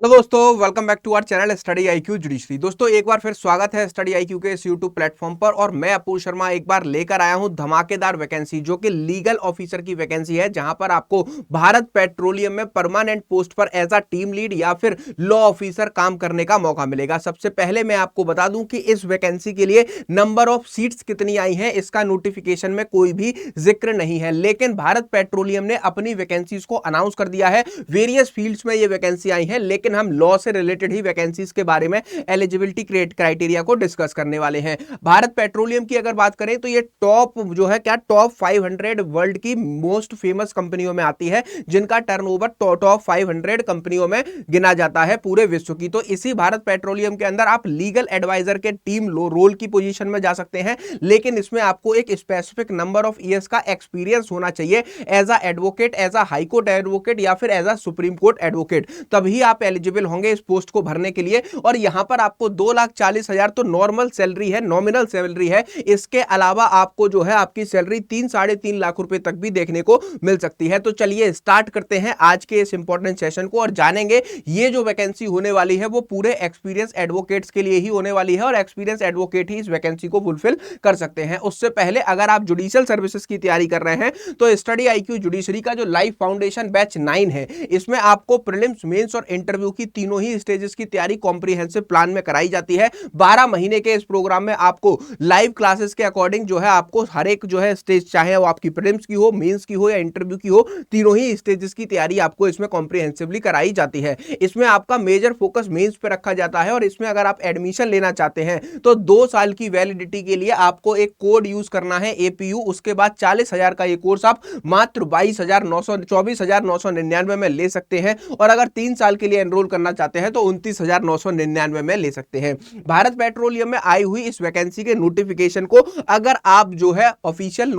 Hello दोस्तों, welcome back to our channel study IQ judiciary. दोस्तों एक बार फिर स्वागत है स्टडी आईक्यू के इस यूट्यूब प्लेटफॉर्म पर। और मैं अपूर्व शर्मा एक बार लेकर आया हूं धमाकेदार वैकेंसी, जो कि लीगल ऑफिसर की वैकेंसी है, जहां पर आपको भारत पेट्रोलियम में परमानेंट पोस्ट पर एज अ टीम लीड या फिर लॉ ऑफिसर काम करने का मौका मिलेगा। सबसे पहले मैं आपको बता दूं कि इस वैकेंसी के लिए नंबर ऑफ सीट्स कितनी आई हैं, इसका नोटिफिकेशन में कोई भी जिक्र नहीं है, लेकिन भारत पेट्रोलियम ने अपनी वैकेंसीज को अनाउंस कर दिया है। वेरियस फील्ड्स में ये वैकेंसी आई है, लेकिन हम लॉ से रिलेटेड ही वैकेंसीज के बारे में एलिजिबिलिटी क्राइटेरिया को डिस्कस करने वाले हैं। भारत पेट्रोलियम की अगर बात करें तो ये टॉप जो है क्या टॉप 500 वर्ल्ड की मोस्ट फेमस कंपनियों में आती है, जिनका टर्नओवर टॉप 500 कंपनियों में गिना जाता है पूरे विश्व की। तो इसी भारत पेट्रोलियम के अंदर आप लीगल एडवाइजर के टीम रोल की पोजीशन में जा सकते हैं, लेकिन इसमें आपको एक स्पेसिफिक नंबर ऑफ ईयर्स का एक्सपीरियंस होना चाहिए as a advocate, as a high court advocate या फिर as a supreme court advocate, तभी आप एलिजिबल होंगे इस पोस्ट को भरने के लिए। और यहां पर आपको 2,40,000 तो नॉर्मल सैलरी है, नॉमिनल सैलरी है। इसके अलावा आपको जो है आपकी सैलरी 3-3.5 लाख रुपए तक भी देखने को मिल सकती है। तो चलिए स्टार्ट करते हैं आज के इस इंपॉर्टेंट सेशन को और जानेंगे ये जो वैकेंसी होने वाली है वो पूरे एक्सपीरियंस एडवोकेट्स के लिए ही होने वाली है, और एक्सपीरियंस एडवोकेट ही इस वैकेंसी को फुलफिल कर सकते हैं। उससे पहले अगर आप जुडिशियल सर्विसेज की तैयारी कर रहे हैं तो स्टडी आईक्यू जुडिशरी का जो लाइव फाउंडेशन बैच 9 है, इसमें आपको प्रीलिम्स, मेंस और इंटरव्यू की तीनों ही स्टेजेस की तैयारी कॉम्प्रिहेंसिव प्लान में कराई जाती है। 12 महीने के इस प्रोग्राम में आपको लाइव क्लासेस के अकॉर्डिंग जो है आपको हर एक जो है स्टेज, चाहे वो आपकी प्रीलिम्स की हो, मेंस की हो या इंटरव्यू की हो, तीनों ही स्टेजेस की तैयारी आपको इसमें कॉम्प्रिहेंसिवली कराई जाती है। इसमें आपका मेजर फोकस मेंस पे रखा जाता है, और इसमें अगर आप एडमिशन लेना चाहते हैं तो 2 साल की वैलिडिटी के लिए आपको एक कोड यूज करना है एपीयू। उसके बाद 40,000 का ये कोर्स आप मात्र 24,999 में ले सकते हैं, और अगर 3 साल के लिए एनरोल करना चाहते हैं तो 29,999 में ले सकते हैं। भारत पेट्रोलियम में आई हुई इस वैकेंसी के नोटिफिकेशन को अगर आप जो है ऑफिशियल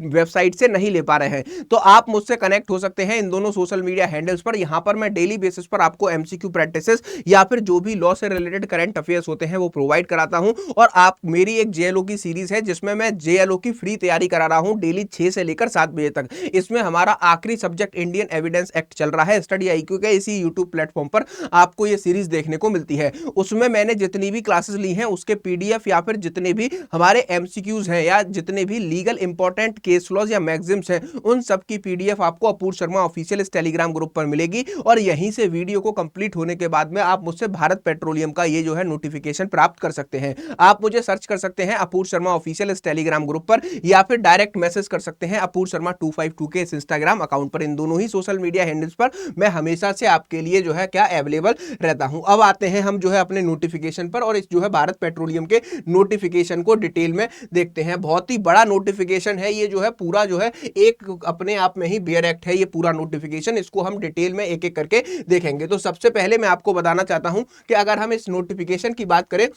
वेबसाइट से नहीं ले पा रहे हैं तो आप मुझसे कनेक्ट हो सकते हैं इन दोनों सोशल मीडिया हैंडल्स पर। यहां पर मैं डेली बेसिस पर आपको एमसीक्यू प्रैक्टिसेस या फिर जो भी लॉ से रिलेटेड करंट अफेयर्स होते हैं वो प्रोवाइड कराता हूं। और आप मेरी एक जेएलओ की सीरीज है जिसमें मैं जेएलओ की फ्री तैयारी करा रहा हूं डेली 6 से लेकर 7 बजे तक। इसमें हमारा आखिरी सब्जेक्ट इंडियन एविडेंस एक्ट चल रहा है स्टडी आईक्यू के इसी यूट्यूब प्लेटफॉर्म पर आपको ये सीरीज देखने को मिलती है। उसमें मैंने जितनी भी क्लासेस ली हैं उसके पीडीएफ या फिर जितने भी हमारे एमसीक्यूज हैं या जितने भी लीगल इंपॉर्टेंट केस लॉज या मैगजिम्स हैं, उन सब की पीडीएफ आपको अपूर्व शर्मा ऑफिशियल इस टेलीग्राम ग्रुप पर मिलेगी। और यहीं से वीडियो को कंप्लीट होने के बाद में आप मुझसे भारत पेट्रोलियम का ये जो है नोटिफिकेशन प्राप्त कर सकते हैं। आप मुझे सर्च कर सकते हैं अपूर्व शर्मा ऑफिशियल इस टेलीग्राम ग्रुप पर, या फिर डायरेक्ट मैसेज कर सकते हैं अपूर्व शर्मा 252 के इस इंस्टाग्राम अकाउंट पर। इन दोनों ही सोशल मीडिया हैंडल्स पर मैं हमेशा से आपके लिए जो है क्या अवेलेबल रहता हूं। अब आते हैं हम जो है अपने नोटिफिकेशन पर, और इस जो है भारत पेट्रोलियम के नोटिफिकेशन को डिटेल में देखते हैं। बहुत ही बड़ा नोटिफिकेशन है ये, जो है पूरा जो है एक अपने आप में ही बेयर एक्ट है ये पूरा नोटिफिकेशन। इसको हम डिटेल में एक एक करके देखेंगे। तो सबसे पहले मैं आपको बताना चाहता हूं कि अगर हम इस नोटिफिकेशन की बात करें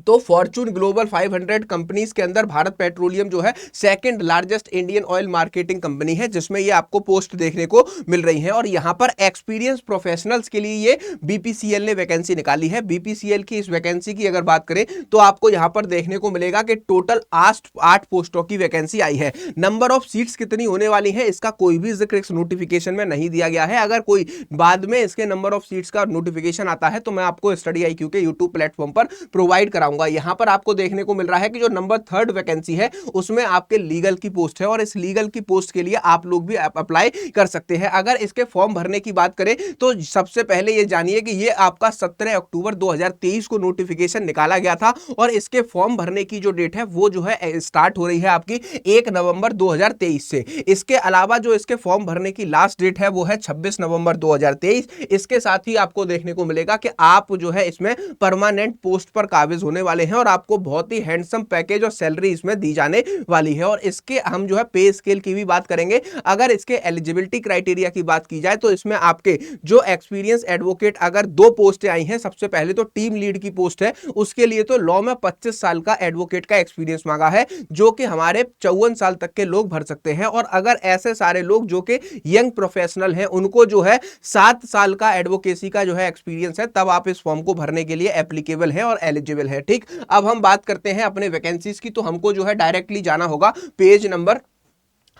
तो फॉर्चून ग्लोबल 500 कंपनीज के अंदर भारत पेट्रोलियम जो है second largest Indian oil marketing company है, जिसमें ये आपको पोस्ट देखने को मिल रही है। और यहां पर एक्सपीरियंस प्रोफेशनल्स के लिए ये बीपीसीएल ने वैकेंसी निकाली है। बीपीसीएल की इस वैकेंसी की अगर बात करें तो आपको यहां पर देखने को मिलेगा कि टोटल 8 पोस्टों की वैकेंसी आई है। नंबर ऑफ सीट्स कितनी होने वाली है इसका कोई भी जिक्र इस नोटिफिकेशन में नहीं दिया गया है। अगर कोई बाद में इसके नंबर ऑफ सीट्स का नोटिफिकेशन आता है तो मैं आपको स्टडी आईक्यू के यूट्यूब प्लेटफॉर्म पर प्रोवाइड करा। यहां पर आपको देखने को मिल रहा है कि जो नंबर 3 वैकेंसी है उसमें आपके लीगल की पोस्ट है, और इस लीगल की पोस्ट के लिए आप लोग भी अप्लाई कर सकते हैं। अगर इसके फॉर्म भरने की बात करें तो सबसे पहले ये जानिए कि ये आपका 17 अक्टूबर 2023 को नोटिफिकेशन निकाला गया था, और इसके फॉर्म भरने की जो डेट है वो जो है स्टार्ट हो रही है आपकी 1 नवंबर 2023 से। इसके अलावा जो इसके फॉर्म भरने की लास्ट डेट है वो है 26 नवंबर 2023। इसके साथ ही आपको देखने को मिलेगा कि आप जो है इसमें परमानेंट पोस्ट पर काबिज होने वाले हैं, और आपको बहुत ही हैंडसम पैकेज और सैलरी इसमें दी जाने वाली है। और इसके हम जो है पे स्केल की भी बात करेंगे। अगर इसके एलिजिबिलिटी क्राइटेरिया की बात की जाए तो इसमें आपके जो एक्सपीरियंस एडवोकेट अगर 2 पोस्टें आई हैं, सबसे पहले तो टीम लीड की पोस्ट है, उसके लिए तो लॉ में 25 साल का एडवोकेट का एक्सपीरियंस मांगा है, जो कि हमारे 54 साल तक के लोग भर सकते हैं। और अगर ऐसे सारे लोग जो कि यंग प्रोफेशनल हैं उनको जो है 7 साल का एडवोकेसी का जो है एक्सपीरियंस है, तब आप इस फॉर्म को भरने के लिए एप्लीकेबल है और एलिजिबल है। ठीक, अब हम बात करते हैं अपने वैकेंसीज की। तो हमको जो है डायरेक्टली जाना होगा पेज नंबर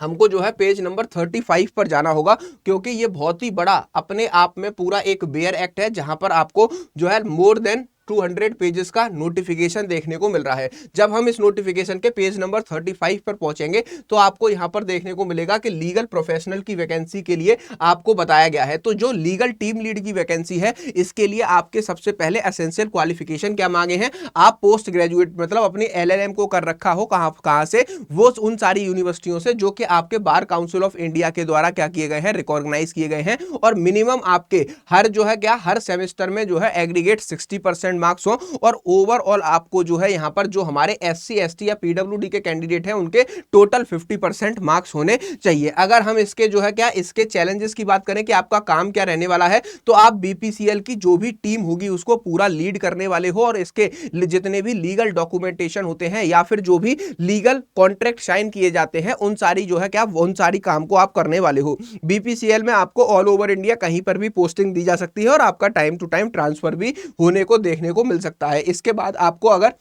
हमको जो है पेज नंबर 35 पर जाना होगा, क्योंकि ये बहुत ही बड़ा अपने आप में पूरा एक बेयर एक्ट है, जहां पर आपको जो है मोर देन 200 पेजेस का नोटिफिकेशन देखने को मिल रहा है। जब हम इस नोटिफिकेशन के पेज नंबर 35 पर पहुंचेंगे तो आपको यहां पर देखने को मिलेगा कि लीगल प्रोफेशनल की वैकेंसी के लिए आपको बताया गया है। तो जो लीगल टीम लीड की वैकेंसी है, इसके लिए आपके सबसे पहले एसेंशियल क्वालिफिकेशन क्या मांगे हैं, आप पोस्ट ग्रेजुएट मतलब अपनी एलएलएम को कर रखा हो, कहां से, वो उन सारी यूनिवर्सिटियों से जो कि आपके बार काउंसिल ऑफ इंडिया के द्वारा क्या किए गए हैं, रिकॉग्नाइज किए गए हैं, और मिनिमम आपके हर जो है क्या हर सेमेस्टर में जो है एग्रीगेट 60% मार्क्स हो, और ओवरऑल आपको जो है यहां पर जो हमारे एससी एसटी या पीडब्ल्यूडी के कैंडिडेट हैं उनके टोटल 50% मार्क्स होने चाहिए। अगर हम इसके जो है क्या इसके चैलेंजेस की बात करें कि आपका काम क्या रहने वाला है, तो आप बीपीसीएल की जो भी टीम होगी उसको पूरा लीड करने वाले हो, और इसके जितने भी लीगल डॉक्यूमेंटेशन होते हैं या फिर जो भी लीगल कॉन्ट्रैक्ट साइन किए जाते हैं उन सारी जो है क्या उन सारी काम को आप करने वाले हो। बीपीसीएल में आपको ऑल ओवर इंडिया कहीं पर भी पोस्टिंग दी जा सकती है, और आपका टाइम टू टाइम ट्रांसफर भी होने को देखने को मिल सकता है। इसके बाद आपको अगर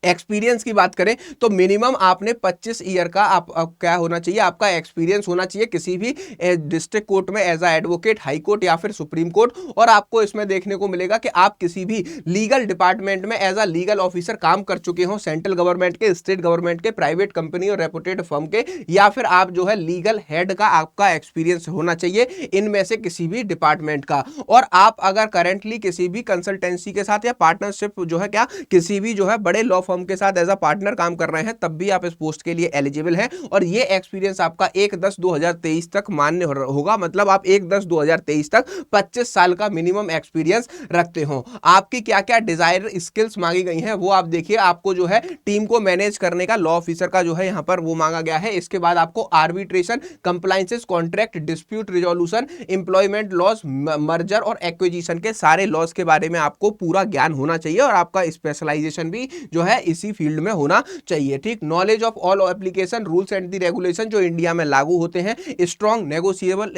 एक्सपीरियंस की बात करें तो मिनिमम आपने 25 ईयर का आप क्या होना चाहिए, आपका एक्सपीरियंस होना चाहिए किसी भी डिस्ट्रिक्ट कोर्ट में as a advocate, high court या फिर सुप्रीम कोर्ट, और आपको इसमें देखने को मिलेगा कि आप किसी भी लीगल डिपार्टमेंट में एज अ लीगल ऑफिसर काम कर चुके हो, सेंट्रल गवर्नमेंट के, स्टेट गवर्नमेंट के, प्राइवेट कंपनी और रेपुटेड फर्म के, या फिर आप जो है लीगल हेड का आपका एक्सपीरियंस होना चाहिए इनमें से किसी भी डिपार्टमेंट का। और आप अगर करेंटली किसी भी कंसल्टेंसी के साथ या पार्टनरशिप जो है क्या किसी भी जो है बड़े लॉ फर्म के साथ एज अ पार्टनर काम कर रहे हैं, तब भी आप इस पोस्ट के लिए एलिजिबल हैं, और ये एक्सपीरियंस आपका 1/10/2023 तक मान्य होगा, मतलब आप 1/10/2023 तक 25 साल का मिनिमम एक्सपीरियंस रखते हो। आपकी क्या क्या डिजायर स्किल्स मांगी गई हैं वो आप देखिए, आपको जो है टीम को मैनेज करने का लॉ ऑफिसर का जो है यहां पर वो मांगा गया है। इसके बाद आपको arbitration, compliances, contract dispute resolution, employment laws, merger और एक्विजिशन के सारे लॉज के बारे में आपको पूरा ज्ञान होना चाहिए, और आपका स्पेशलाइजेशन भी जो है इसी फील्ड में होना चाहिए। ठीक, knowledge of all application rules and the regulation जो इंडिया में लागू होते हैं, स्ट्रॉन्ग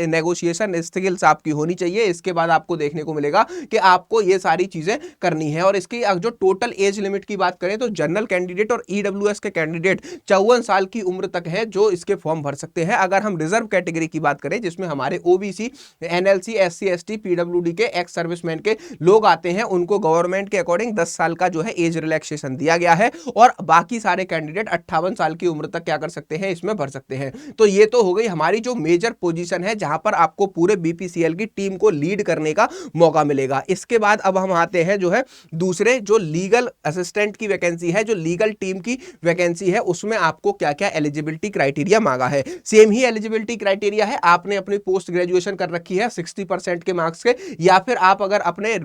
नेगोशिएशन स्किल्स आपकी होनी चाहिए। इसके बाद आपको देखने को मिलेगा कि आपको ये सारी चीजें करनी है। और इसकी जो टोटल एज लिमिट की बात करें तो जनरल कैंडिडेट और ईडब्ल्यूएस के कैंडिडेट 54 साल की उम्र तक है जो इसके फॉर्म भर सकते हैं। अगर हम रिजर्व कैटेगरी की बात करें जिसमें हमारे OBC, NLC, SC, ST, PWD के एक्स सर्विसमैन के लोग आते हैं, उनको गवर्नमेंट के अकॉर्डिंग 10 साल का जो है एज रिलैक्सेशन दिया गया है, और बाकी सारे कैंडिडेट 58 साल की उम्र तक क्या कर सकते हैं, इसमें भर सकते हैं। तो ये तो हो गई हमारी जो मेजर पोजीशन है जहां पर आपको पूरे बीपीसीएल की टीम को लीड करने का मौका मिलेगा। इसके बाद अब हम आते हैं जो है दूसरे जो लीगल असिस्टेंट की वैकेंसी है, जो लीगल टीम की वैकेंसी है, उसमें आपको क्या क्या एलिजिबिलिटी क्राइटेरिया मांगा है। सेम ही एलिजिबिलिटी क्राइटेरिया है, आपने अपनी पोस्ट ग्रेजुएशन कर रखी है 60% के मार्क्स के, या फिर आप अगर अपने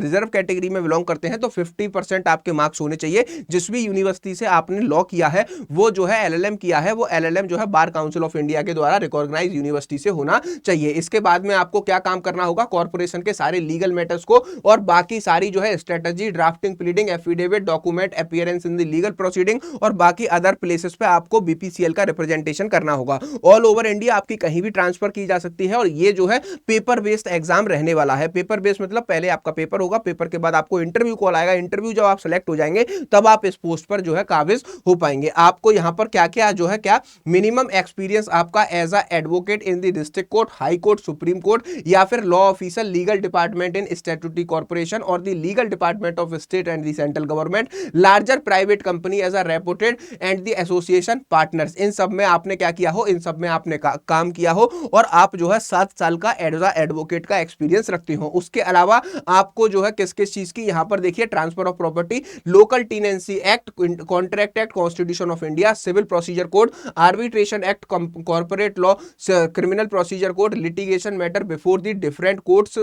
रिजर्व कैटेगरी में बिलोंग करते हैं तो 50% आपके मार्क्स होने चाहिए। जिस भी यूनिवर्सिटी से आपने लॉ किया है वो जो है एलएलएम किया है, वो एलएलएम जो है बार काउंसिल ऑफ इंडिया के द्वारा रिकॉग्नाइज यूनिवर्सिटी से होना चाहिए। इसके बाद में आपको क्या काम करना होगा, कॉर्पोरेशन के सारे लीगल मैटर्स को और बाकी सारी जो है strategy, drafting, pleading, affidavit, document, appearance in the legal proceeding और बाकी अदर प्लेसेस पे आपको बीपीसीएल का रिप्रेजेंटेशन करना होगा। ऑल ओवर इंडिया आपकी कहीं भी ट्रांसफर की जा सकती है, और ये जो है पेपर बेस्ड एग्जाम रहने वाला है। पेपर बेस्ड मतलब पहले आपका पेपर होगा, पेपर के बाद आपको इंटरव्यू कॉल आएगा, इंटरव्यू जब आप सेलेक्ट हो जाएंगे तब आप इस पोस्ट पर जो है काबिज हो पाएंगे। आपको यहां पर क्या क्या जो है क्या मिनिमम एक्सपीरियंस आपका as a advocate in the district court, high court, supreme court, या फिर law officer, legal department in statutory corporation और the legal department of state and the central government, larger private company as a reputed and the association partners, इन सब में आपने क्या किया हो, इन सब में आपने काम किया हो, और आप जो है 7 साल का एज अ एडवोकेट का एक्सपीरियंस रखते हो। उसके अलावा आपको जो है किस किस चीज की यहां पर देखिए, transfer of property, local tenancy act, contract act, constitution of India, civil procedure code, arbitration act, corporate law, criminal procedure code, litigation matter before the different courts,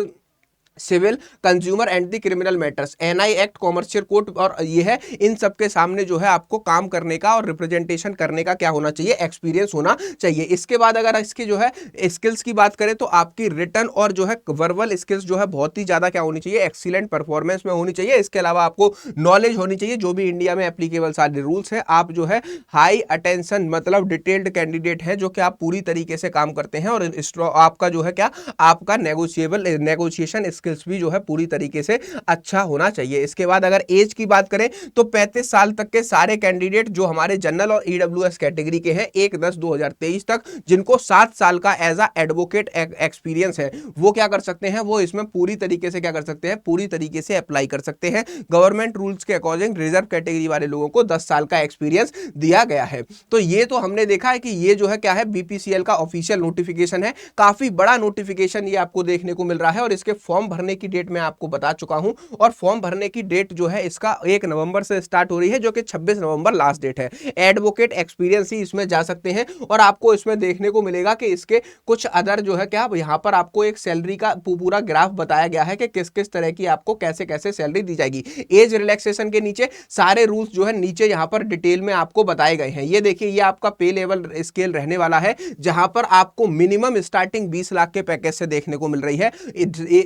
civil, consumer and the criminal matters, NI act, commercial court, और ये है इन सब के सामने जो है आपको काम करने का और रिप्रेजेंटेशन करने का क्या होना चाहिए, एक्सपीरियंस होना चाहिए। इसके बाद अगर इसके जो है स्किल्स की बात करें तो आपकी रिटन और जो है वर्बल स्किल्स जो है बहुत ही ज्यादा क्या होनी चाहिए, एक्सीलेंट परफॉर्मेंस में होनी चाहिए। इसके अलावा आपको नॉलेज होनी चाहिए जो भी इंडिया में एप्लीकेबल सारे रूल्स है। आप जो है हाई अटेंशन मतलब डिटेल्ड कैंडिडेट है जो कि आप पूरी तरीके से काम करते हैं, और आपका जो है क्या आपका नेगोशिएशन स्किल्स भी जो है पूरी तरीके से अच्छा होना चाहिए। इसके बाद अगर एज की बात करें तो 35 साल तक के सारे कैंडिडेट जो हमारे जनरल और ईडब्ल्यूएस कैटेगरी के हैं 1/10/2023 तक, जिनको 7 साल का एज अ एडवोकेट एक्सपीरियंस है, वो क्या कर सकते हैं, वो इसमें पूरी तरीके से क्या कर सकते हैं, पूरी तरीके से अप्लाई कर सकते हैं। गवर्नमेंट रूल्स के अकॉर्डिंग रिजर्व कैटेगरी वाले लोगों को 10 साल का एक्सपीरियंस दिया गया है। तो ये तो हमने देखा है कि ये जो है क्या है, बीपीसीएल का ऑफिशियल नोटिफिकेशन है। काफी बड़ा नोटिफिकेशन ये आपको देखने को मिल रहा है और इसके फॉर्म भरने की डेट मैं आपको बता चुका हूं। और फॉर्म भरने की डेट जो है इसका 1 नवंबर से स्टार्ट हो रही है, जो कि 26 नवंबर लास्ट डेट है। एडवोकेट एक्सपीरियंस ही इसमें जा सकते हैं। और आपको इसमें देखने को मिलेगा कि इसके कुछ अदर जो है क्या, यहां पर आपको एक सैलरी का पूरा ग्राफ बताया गया है कि किस किस तरह की आपको कैसे कैसे सैलरी दी जाएगी। एज रिलैक्सेशन के नीचे सारे रूल्स जो है नीचे यहां पर डिटेल में आपको बताए गए हैं। ये देखिए, ये आपका पे लेवल स्केल रहने वाला है, जहां पर आपको मिनिमम स्टार्टिंग 20 लाख के पैकेज से देखने को मिल रही है।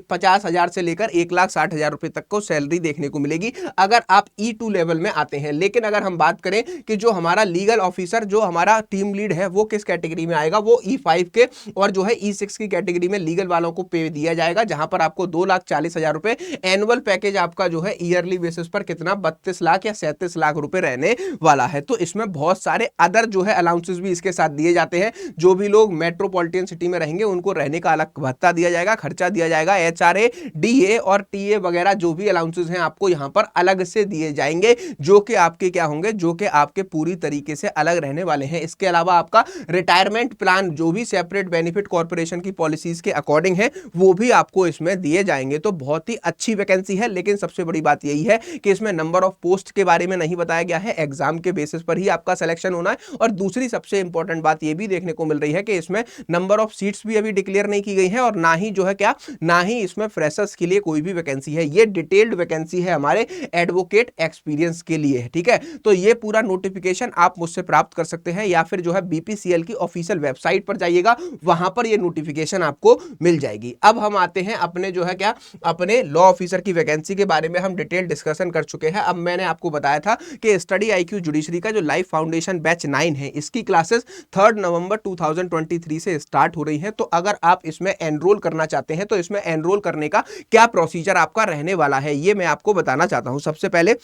50,000 से लेकर 1,60,000 रुपए तक को सैलरी देखने को मिलेगी अगर आप E2 लेवल में आते हैं। लेकिन अगर हम बात करें कि जो हमारा लीगल ऑफिसर, जो हमारा टीम लीड है, वो किस कैटेगरी में आएगा, वो E5 के और जो है E6 की कैटेगरी में लीगल वालों को पे दिया जाएगा, जहां पर आपको 2,40,000 रुपए एनुअल पैकेज आपका जो है ईयरली बेसिस पर कितना 32 लाख या 37 लाख रुपए रहने वाला है। तो इसमें बहुत सारे अदर जो है अलाउंसेस भी इसके साथ दिए जाते हैं। जो भी लोग मेट्रोपॉलिटन सिटी में रहेंगे उनको रहने का अलग भत्ता दिया जाएगा, खर्चा दिया जाएगा, HRA, DA और TA वगैरह जो भी अलाउंसेस हैं आपको यहां पर अलग से दिए जाएंगे, जो कि आपके क्या होंगे, जो कि आपके पूरी तरीके से अलग रहने वाले हैं। इसके अलावा आपका रिटायरमेंट प्लान जो भी सेपरेट बेनिफिट कॉर्पोरेशन की पॉलिसीज के अकॉर्डिंग है, वो भी आपको इसमें दिए जाएंगे। तो बहुत ही अच्छी वैकेंसी है। लेकिन सबसे बड़ी बात यही है कि इसमें नंबर ऑफ पोस्ट के बारे में नहीं बताया गया है, एग्जाम के बेसिस पर ही आपका सिलेक्शन होना है। और दूसरी सबसे इंपॉर्टेंट बात यह भी देखने को मिल रही है कि इसमें नंबर ऑफ सीट्स भी अभी डिक्लेयर नहीं की गई है और ना ही जो है क्या, ना ही इसमें फ्रेशर्स के लिए कोई भी वैकेंसी है। ये डिटेल्ड वैकेंसी है हमारे एडवोकेट एक्सपीरियंस के लिए, ठीक है। तो ये पूरा नोटिफिकेशन आप मुझसे प्राप्त कर सकते हैं या फिर जो है बीपीसीएल की ऑफिशियल वेबसाइट पर जाइएगा, वहां पर ये नोटिफिकेशन आपको मिल जाएगी। अब हम आते हैं अपने जो है क्या, अपने लॉ ऑफिसर की वैकेंसी के बारे में हम डिटेल डिस्कशन कर चुके हैं। अब मैंने आपको बताया था कि स्टडी IQ जुडिशरी का जो लाइफ फाउंडेशन बैच 9 है, इसकी क्लासेस 3 नवंबर 2023 से स्टार्ट हो रही है। तो अगर आप इसमें एनरोल करना चाहते हैं तो इसमें एनरोल करने का क्या प्रोसीजर आपका रहने वाला है, ये मैं आपको बताना चाहता हूं। सबसे पहले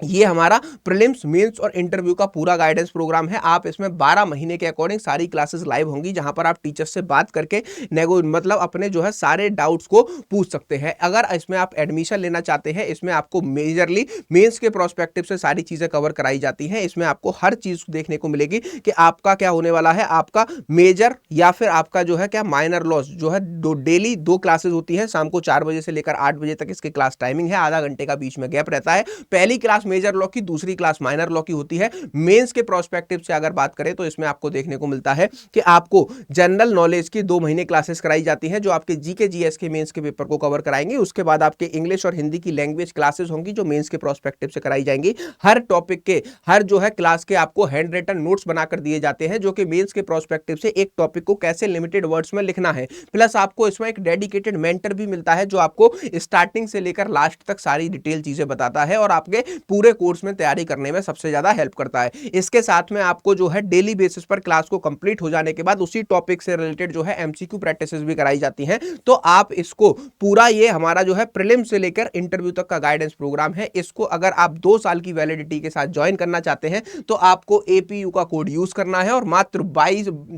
ये हमारा प्रीलिम्स, मेंस और इंटरव्यू का पूरा गाइडेंस प्रोग्राम है। आप इसमें 12 महीने के अकॉर्डिंग सारी क्लासेस लाइव होंगी, जहां पर आप टीचर से बात करके मतलब अपने जो है सारे डाउट्स को पूछ सकते हैं। अगर इसमें आप एडमिशन लेना चाहते हैं, इसमें आपको मेजरली मेंस के प्रोस्पेक्टिव से सारी चीजें कवर कराई जाती हैं। इसमें आपको हर चीज देखने को मिलेगी कि आपका क्या होने वाला है, आपका मेजर या फिर आपका जो है क्या माइनर लॉस जो है, डेली 2 क्लासेस होती है, शाम को 4 बजे से लेकर 8 बजे तक इसकी क्लास टाइमिंग है, आधा घंटे का बीच में गैप रहता है। पहली क्लास मेजर लॉ की, दूसरी क्लास माइनर लॉ की होती है। मेंस के प्रोस्पेक्टिव से अगर बात करें तो इसमें आपको देखने को मिलता है कि आपको जनरल नॉलेज की 2 महीने क्लासेस कराई जाती हैं, जो आपके जीके जीएस के मेंस के पेपर को कवर कराएंगे। उसके बाद आपके इंग्लिश और हिंदी की लैंग्वेज क्लासेस होंगी, जो मेंस के प्रोस्पेक्टिव से कराई जाएंगी। हर टॉपिक के, हर जो है क्लास के आपको हैंड रिटन नोट्स बनाकर दिए जाते हैं, जो कि मेंस के प्रोस्पेक्टिव से एक टॉपिक को कैसे लिमिटेड वर्ड्स में लिखना है। प्लस आपको इसमें एक डेडिकेटेड मेंटर भी मिलता है, जो आपको स्टार्टिंग से लेकर लास्ट तक सारी डिटेल चीजें बताता है और आपके पूरे कोर्स में तैयारी करने में सबसे ज्यादा हेल्प करता है। इसके साथ में आपको जो है डेली बेसिस पर क्लास को कंप्लीट हो जाने के बाद उसी टॉपिक से रिलेटेड जो है एमसीक्यू प्रैक्टिसेस भी कराई जाती हैं। तो आप इसको पूरा, ये हमारा जो है प्रीलिम्स से लेकर इंटरव्यू तक का गाइडेंस प्रोग्राम है, इसको अगर आप 2 साल की वैलिडिटी के साथ ज्वाइन करना चाहते हैं तो आपको APU का कोड यूज करना है और मात्र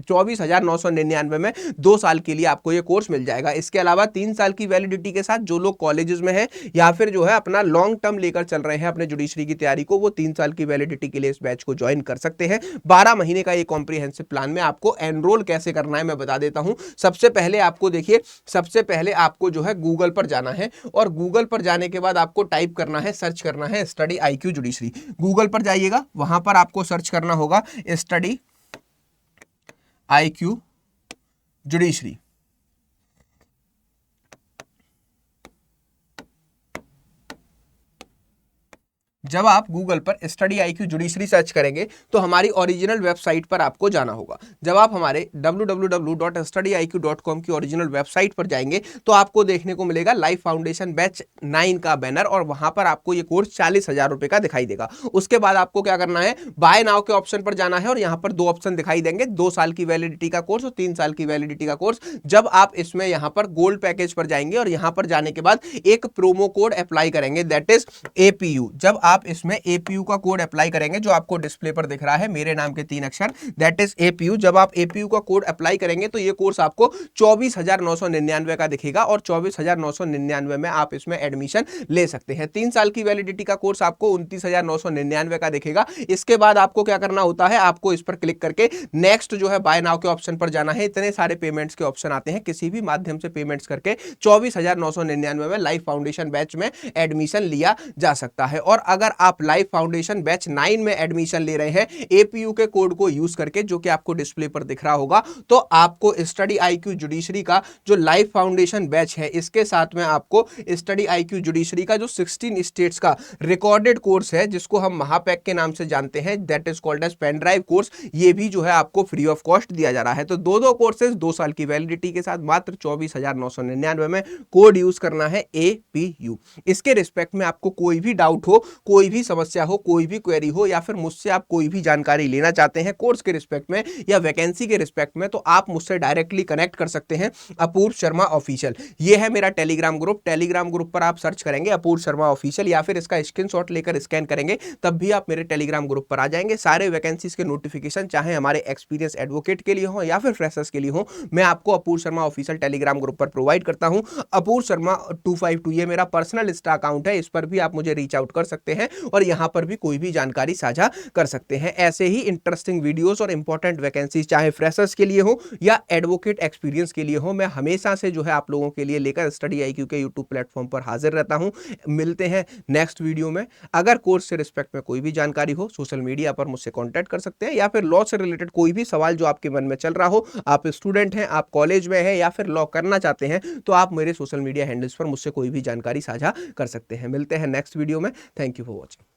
24,999 में 2 साल के लिए आपको ये कोर्स मिल जाएगा। इसके अलावा 3 साल की वैलिडिटी के साथ जो लोग कॉलेजेस में है या फिर जो है अपना लॉन्ग टर्म लेकर चल रहे हैं अपने जुडिशरी की तैयारी को, वो 3 साल की वैलिडिटी के लिए इस बैच को ज्वाइन कर सकते हैं। 12 महीने का ये कॉम्प्रिहेंसिव प्लान में आपको एनरोल कैसे करना है मैं बता देता हूं। सबसे पहले आपको देखिए, सबसे पहले आपको जो है गूगल पर जाना है और गूगल पर जाने के बाद आपको टाइप करना है, सर्च करना है स्टडी IQ जुडिशरी। गूगल पर जाइएगा, वहां पर आपको सर्च करना होगा स्टडी IQ जुडिशरी। जब आप गूगल पर स्टडी IQ जुडिशरी सर्च करेंगे तो हमारी ओरिजिनल वेबसाइट पर आपको जाना होगा। जब आप हमारे www.studiiq.com की ओरिजिनल वेबसाइट पर जाएंगे तो आपको देखने को मिलेगा लाइफ फाउंडेशन बैच 9 का बैनर और वहां पर आपको ये कोर्स 40,000 रुपए का दिखाई देगा। उसके बाद आपको क्या करना है, बाय नाउ के ऑप्शन पर जाना है और यहां पर दो ऑप्शन दिखाई देंगे, 2 साल की वैलिडिटी का कोर्स और 3 साल की वैलिडिटी का कोर्स। जब आप इसमें यहां पर गोल्ड पैकेज पर जाएंगे और यहां पर जाने के बाद एक प्रोमो कोड अप्लाई करेंगे, दैट इज APU। जब आप इसमें APU का कोड अप्लाई करेंगे जो आपको डिस्प्ले पर दिख रहा है, मेरे नाम के 3 अक्षर, दैट इज APU। जब आप APU का कोड अप्लाई करेंगे तो ये कोर्स आपको 24,999 का दिखेगा और 24,999 में आप इसमें एडमिशन ले सकते हैं। 3 साल की वैलिडिटी का कोर्स आपको 29,999 का दिखेगा। इसके बाद आपको क्या करना होता है, आपको इस पर क्लिक करके नेक्स्ट जो है बाय नाउ के ऑप्शन पर जाना है। इतने सारे पेमेंट्स के ऑप्शन आते हैं, किसी भी माध्यम से पेमेंट्स करके 24,999 में लाइफ फाउंडेशन बैच में एडमिशन लिया जा सकता है। और अगर आप लाइफ फाउंडेशन बैच 9 में एडमिशन ले रहे हैं APU के कोड को यूज करके, जो कि आपको डिस्प्ले पर दिख रहा होगा, तो आपको स्टडी IQ जुडिशरी का जो लाइफ फाउंडेशन बैच है इसके साथ में आपको स्टडी IQ जुडिशरी का जो 16 स्टेट्स का रिकॉर्डेड कोर्स है जिसको हम महापैक के नाम से जानते हैं, that is called as pen drive course, ये भी जो है आपको फ्री ऑफ कॉस्ट दिया जा रहा है। तो दो कोर्सेज 2 साल की वैलिडिटी के साथ मात्र 24,999 में, कोड यूज करना है APU। इसके रिस्पेक्ट में आपको कोई भी डाउट हो, कोई भी समस्या हो, कोई भी क्वेरी हो या फिर मुझसे आप कोई भी जानकारी लेना चाहते हैं कोर्स के रिस्पेक्ट में या वैकेंसी के रिस्पेक्ट में, तो आप मुझसे डायरेक्टली कनेक्ट कर सकते हैं। अपूर्व शर्मा ऑफिशियल, ये है मेरा टेलीग्राम ग्रुप। टेलीग्राम ग्रुप पर आप सर्च करेंगे अपूर्व शर्मा ऑफिशियल या फिर इसका स्क्रीनशॉट लेकर स्कैन करेंगे, तब भी आप मेरे टेलीग्राम ग्रुप पर आ जाएंगे। सारे वैकेंसीज के नोटिफिकेशन चाहे हमारे एक्सपीरियंस एडवोकेट के लिए हो या फिर फ्रेशर्स के लिए हो, मैं आपको अपूर्व शर्मा ऑफिशियल टेलीग्राम ग्रुप पर प्रोवाइड करता हूं। अपूर्व शर्मा 252 ये मेरा पर्सनल इंस्टा अकाउंट है, इस पर भी आप मुझे रीच आउट कर सकते हैं और यहां पर भी कोई भी जानकारी साझा कर सकते हैं। ऐसे ही इंटरेस्टिंग वीडियोस और इंपॉर्टेंट वैकेंसीज चाहे फ्रेशर्स के लिए हो या एडवोकेट एक्सपीरियंस के लिए हो, मैं हमेशा से जो है आप लोगों के लिए लेकर स्टडी IQ के यूट्यूब प्लेटफॉर्म पर हाजिर रहता हूं। मिलते हैं नेक्स्ट वीडियो में। अगर कोर्स से रिस्पेक्ट में कोई भी जानकारी हो, सोशल मीडिया पर मुझसे कांटेक्ट कर सकते हैं या फिर लॉ से रिलेटेड कोई भी सवाल जो आपके मन में चल रहा हो, आप स्टूडेंट हैं, आप कॉलेज में हैं या फिर लॉ करना चाहते हैं, तो आप मेरे सोशल मीडिया हैंडल्स पर मुझसे कोई भी जानकारी साझा कर सकते हैं। मिलते हैं नेक्स्ट वीडियो में। Thank you for watching.